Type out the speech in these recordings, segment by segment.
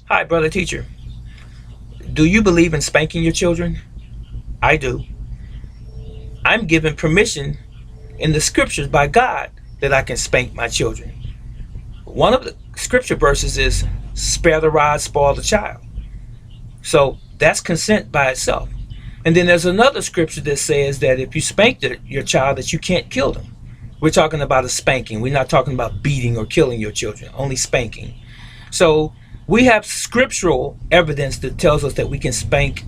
Hi, brother teacher. Do you believe in spanking your children? I do. I'm given permission in the scriptures by God that I can spank my children. One of the scripture verses is spare the rod, spoil the child. So that's consent by itself. And then there's another scripture that says that if you spank your child, that you can't kill them. We're talking about a spanking. We're not talking about beating or killing your children, only spanking. So we have scriptural evidence that tells us that we can spank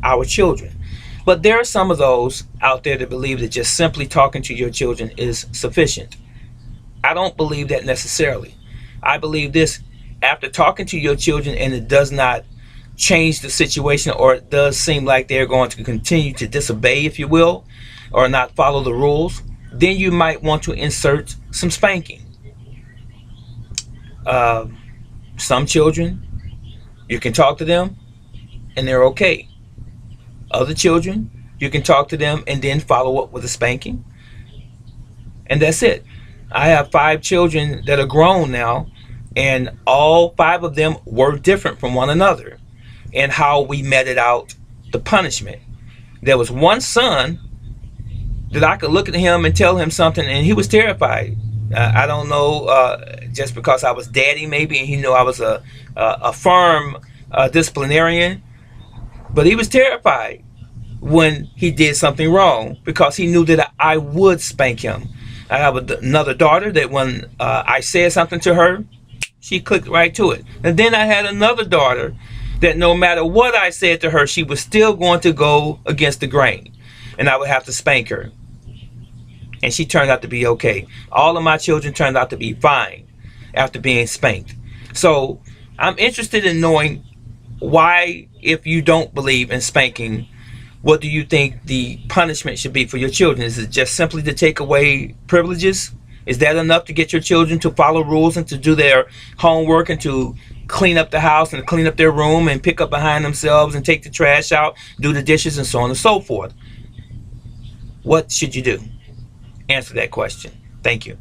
our children. But there are some of those out there that believe that just simply talking to your children is sufficient. I don't believe that necessarily. I believe this: after talking to your children and it does not change the situation, or it does seem like they're going to continue to disobey, if you will, or not follow the rules, then you might want to insert some spanking. Uh, some children, you can talk to them and they're okay. Other children, you can talk to them and then follow up with a spanking, and that's it. I have 5 children that are grown now, and all 5 of them were different from one another in how we meted out the punishment. There was one son that I could look at him and tell him something, and he was terrified. I don't know, just because I was daddy maybe, and he knew I was a firm disciplinarian, but he was terrified when he did something wrong because he knew that I would spank him. I have another daughter that when I said something to her, she clicked right to it. And then I had another daughter that no matter what I said to her, she was still going to go against the grain, and I would have to spank her. And she turned out to be okay. All of my children turned out to be fine after being spanked. So I'm interested in knowing why, if you don't believe in spanking, what do you think the punishment should be for your children? Is it just simply to take away privileges? Is that enough to get your children to follow rules and to do their homework and to clean up the house and clean up their room and pick up behind themselves and take the trash out, do the dishes, and so on and so forth? What should you do? Answer that question. Thank you.